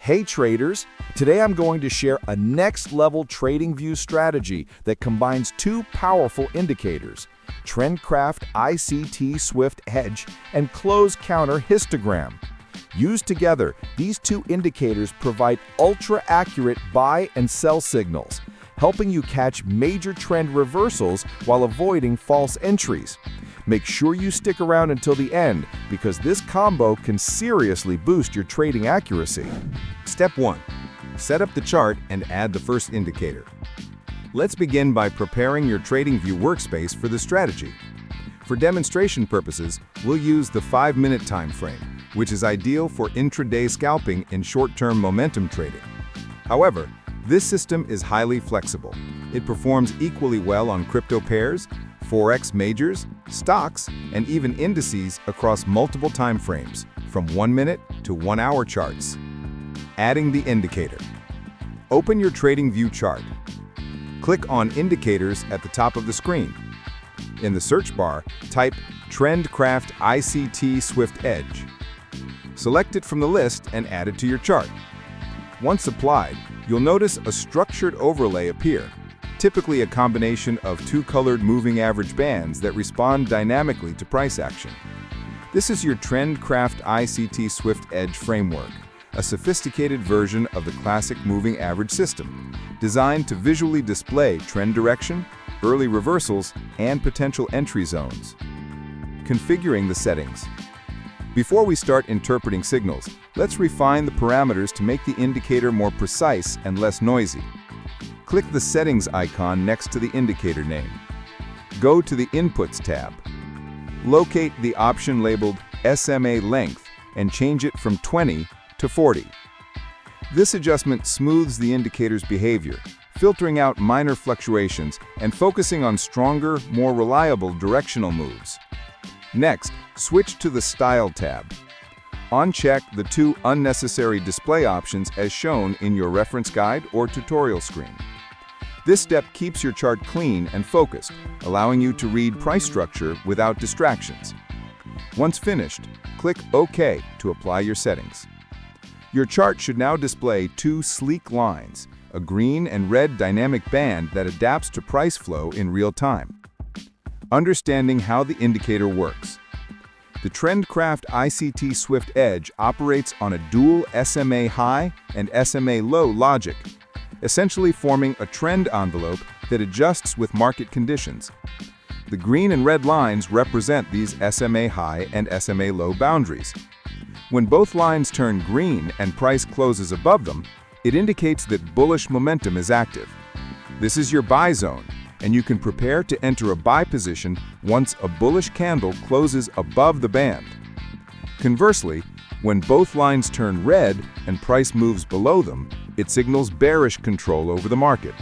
Hey traders, today I'm going to share a next-level TradingView strategy that combines two powerful indicators, TrendCraft ICT Swift Edge and Close Counter Histogram. Used together, these two indicators provide ultra-accurate buy and sell signals, helping you catch major trend reversals while avoiding false entries. Make sure you stick around until the end because this combo can seriously boost your trading accuracy. Step 1. Set up the chart and add the first indicator. Let's begin by preparing your TradingView workspace for the strategy. For demonstration purposes, we'll use the 5-minute time frame, which is ideal for intraday scalping in short-term momentum trading. However, this system is highly flexible. It performs equally well on crypto pairs, Forex majors, stocks, and even indices across multiple time frames, from 1-minute to 1-hour charts. Adding the indicator. Open your TradingView chart. Click on Indicators at the top of the screen. In the search bar, type TrendCraft ICT Swift Edge. Select it from the list and add it to your chart. Once applied, you'll notice a structured overlay appear, typically a combination of two colored moving average bands that respond dynamically to price action. This is your TrendCraft ICT Swift Edge framework, a sophisticated version of the classic moving average system, designed to visually display trend direction, early reversals, and potential entry zones. Configuring the settings. Before we start interpreting signals, let's refine the parameters to make the indicator more precise and less noisy. Click the Settings icon next to the indicator name. Go to the Inputs tab. Locate the option labeled SMA Length and change it from 20 to 40. This adjustment smooths the indicator's behavior, filtering out minor fluctuations and focusing on stronger, more reliable directional moves. Next, switch to the Style tab. Uncheck the two unnecessary display options as shown in your reference guide or tutorial screen. This step keeps your chart clean and focused, allowing you to read price structure without distractions. Once finished, click OK to apply your settings. Your chart should now display two sleek lines, a green and red dynamic band that adapts to price flow in real time. Understanding how the indicator works. The TrendCraft ICT Swift Edge operates on a dual SMA high and SMA low logic, essentially forming a trend envelope that adjusts with market conditions. The green and red lines represent these SMA high and SMA low boundaries. When both lines turn green and price closes above them, it indicates that bullish momentum is active. This is your buy zone, and you can prepare to enter a buy position once a bullish candle closes above the band. Conversely, when both lines turn red and price moves below them, it signals bearish control over the market.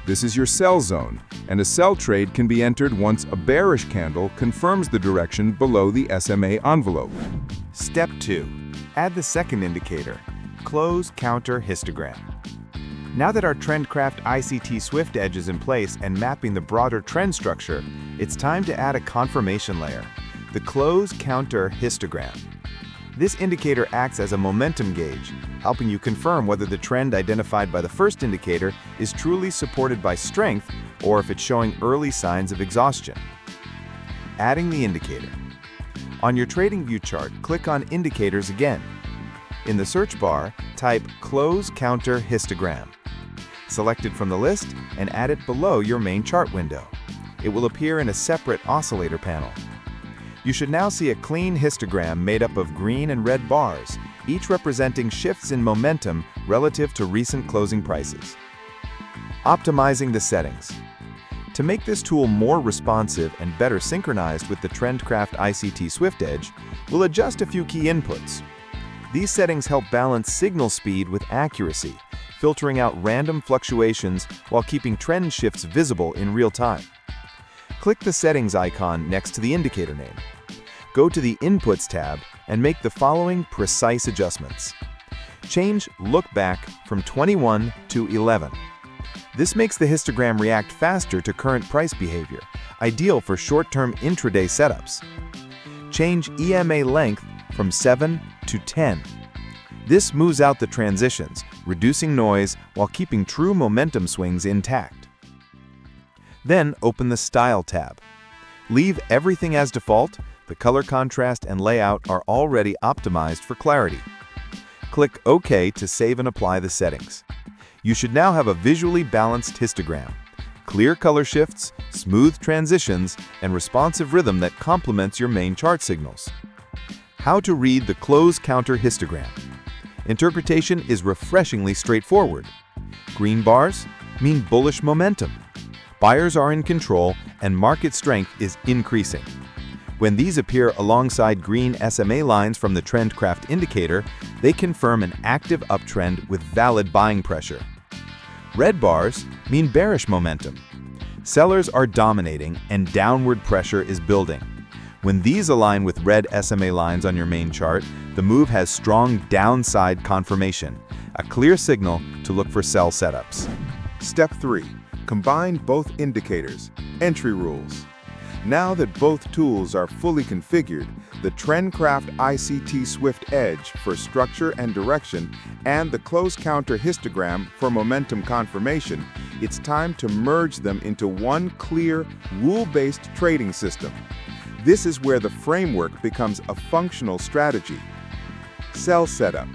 This is your sell zone, and a sell trade can be entered once a bearish candle confirms the direction below the SMA envelope. Step 2. Add the second indicator, Close Counter Histogram. Now that our TrendCraft ICT Swift Edge is in place and mapping the broader trend structure, it's time to add a confirmation layer, the Close Counter Histogram. This indicator acts as a momentum gauge, helping you confirm whether the trend identified by the first indicator is truly supported by strength or if it's showing early signs of exhaustion. Adding the indicator. On your TradingView chart, click on Indicators again. In the search bar, type Close Counter Histogram. Select it from the list and add it below your main chart window. It will appear in a separate oscillator panel. You should now see a clean histogram made up of green and red bars, each representing shifts in momentum relative to recent closing prices. Optimizing the settings. To make this tool more responsive and better synchronized with the TrendCraft ICT Swift Edge, we'll adjust a few key inputs. These settings help balance signal speed with accuracy, filtering out random fluctuations while keeping trend shifts visible in real time. Click the Settings icon next to the indicator name. Go to the Inputs tab and make the following precise adjustments. Change Look Back from 21 to 11. This makes the histogram react faster to current price behavior, ideal for short-term intraday setups. Change EMA length from 7 to 10. This smooths out the transitions, reducing noise while keeping true momentum swings intact. Then open the Style tab. Leave everything as default. The color contrast and layout are already optimized for clarity. Click OK to save and apply the settings. You should now have a visually balanced histogram. Clear color shifts, smooth transitions, and responsive rhythm that complements your main chart signals. How to read the close counter histogram. Interpretation is refreshingly straightforward. Green bars mean bullish momentum. Buyers are in control and market strength is increasing. When these appear alongside green SMA lines from the TrendCraft indicator, they confirm an active uptrend with valid buying pressure. Red bars mean bearish momentum. Sellers are dominating and downward pressure is building. When these align with red SMA lines on your main chart, the move has strong downside confirmation, a clear signal to look for sell setups. Step 3. Combine both indicators. Entry rules. Now that both tools are fully configured, the TrendCraft ICT Swift Edge for structure and direction and the close counter histogram for momentum confirmation, it's time to merge them into one clear, rule-based trading system. This is where the framework becomes a functional strategy. Sell setup.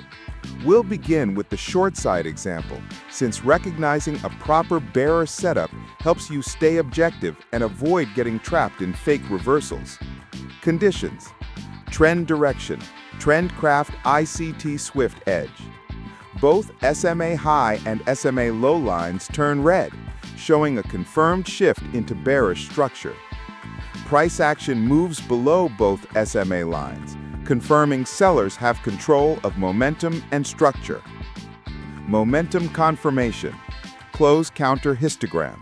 We'll begin with the short side example, since recognizing a proper bearish setup helps you stay objective and avoid getting trapped in fake reversals. Conditions. Trend direction. TrendCraft ICT Swift Edge. Both SMA high and SMA low lines turn red, showing a confirmed shift into bearish structure. Price action moves below both SMA lines, confirming sellers have control of momentum and structure. Momentum confirmation. Close counter histogram.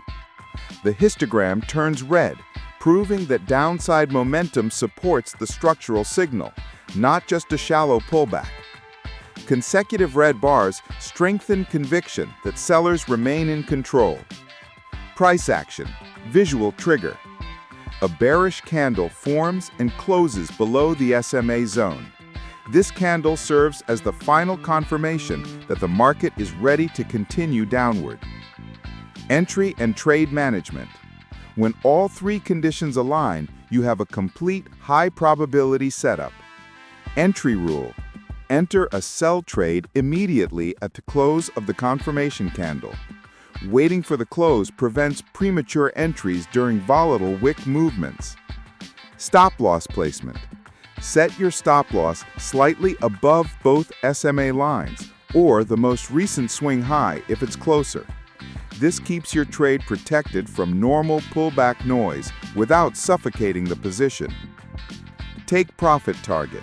The histogram turns red, proving that downside momentum supports the structural signal, not just a shallow pullback. Consecutive red bars strengthen conviction that sellers remain in control. Price action. Visual trigger. A bearish candle forms and closes below the SMA zone. This candle serves as the final confirmation that the market is ready to continue downward. Entry and trade management. When all three conditions align, you have a complete high-probability setup. Entry rule. Enter a sell trade immediately at the close of the confirmation candle. Waiting for the close prevents premature entries during volatile wick movements. Stop loss placement. Set your stop loss slightly above both SMA lines, or the most recent swing high if it's closer. This keeps your trade protected from normal pullback noise without suffocating the position. Take profit target.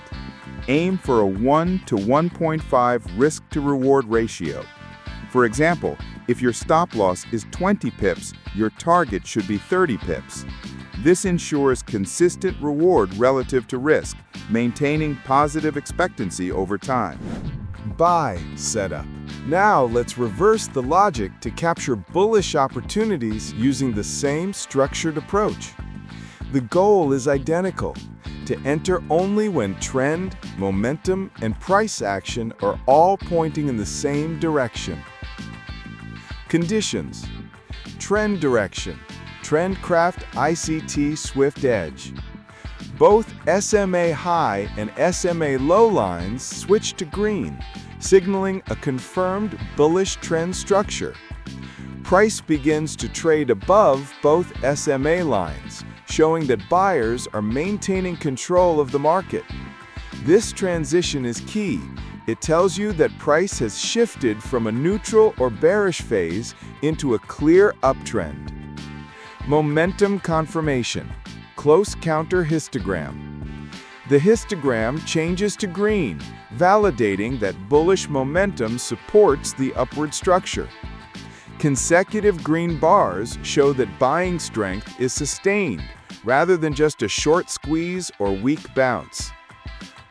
Aim for a 1 to 1.5 risk-to-reward ratio. For example, if your stop loss is 20 pips, your target should be 30 pips. This ensures consistent reward relative to risk, maintaining positive expectancy over time. Buy setup. Now let's reverse the logic to capture bullish opportunities using the same structured approach. The goal is identical: to enter only when trend, momentum, and price action are all pointing in the same direction. Conditions. Trend direction. TrendCraft ICT Swift Edge. Both SMA high and SMA low lines switch to green, signaling a confirmed bullish trend structure. Price begins to trade above both SMA lines, showing that buyers are maintaining control of the market. This transition is key. It tells you that price has shifted from a neutral or bearish phase into a clear uptrend. Momentum confirmation. Close counter histogram. The histogram changes to green, validating that bullish momentum supports the upward structure. Consecutive green bars show that buying strength is sustained, rather than just a short squeeze or weak bounce.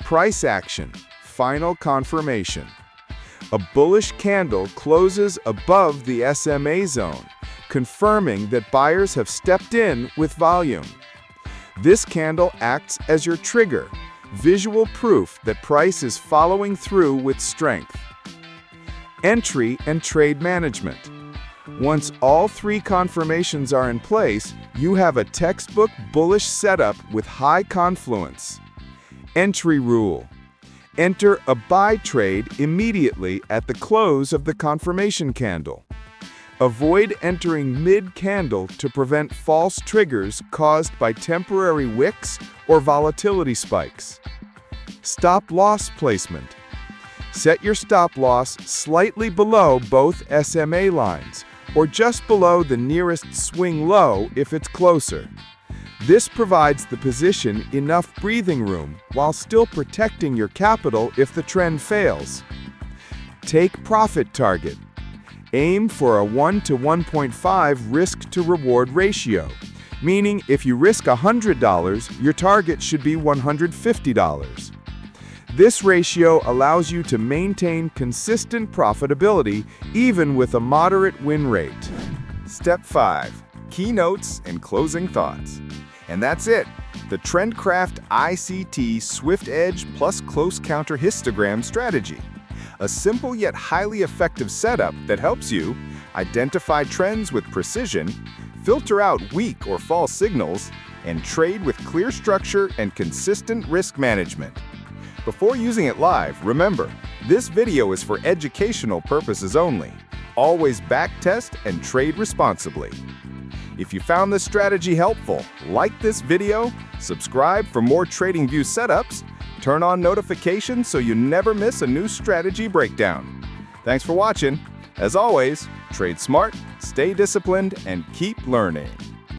Price action. Final confirmation. A bullish candle closes above the SMA zone, confirming that buyers have stepped in with volume. This candle acts as your trigger, visual proof that price is following through with strength. Entry and trade management. Once all three confirmations are in place, you have a textbook bullish setup with high confluence. Entry rule. Enter a buy trade immediately at the close of the confirmation candle. Avoid entering mid-candle to prevent false triggers caused by temporary wicks or volatility spikes. Stop loss placement. Set your stop loss slightly below both SMA lines, or just below the nearest swing low if it's closer. This provides the position enough breathing room while still protecting your capital if the trend fails. Take profit target. Aim for a 1 to 1.5 risk-to-reward ratio, meaning if you risk $100, your target should be $150. This ratio allows you to maintain consistent profitability even with a moderate win rate. Step 5. Keynotes and closing thoughts. And that's it. The TrendCraft ICT Swift Edge plus Close Counter Histogram strategy. A simple yet highly effective setup that helps you identify trends with precision, filter out weak or false signals, and trade with clear structure and consistent risk management. Before using it live, remember, this video is for educational purposes only. Always backtest and trade responsibly. If you found this strategy helpful, like this video, subscribe for more TradingView setups, turn on notifications so you never miss a new strategy breakdown. Thanks for watching. As always, trade smart, stay disciplined, and keep learning.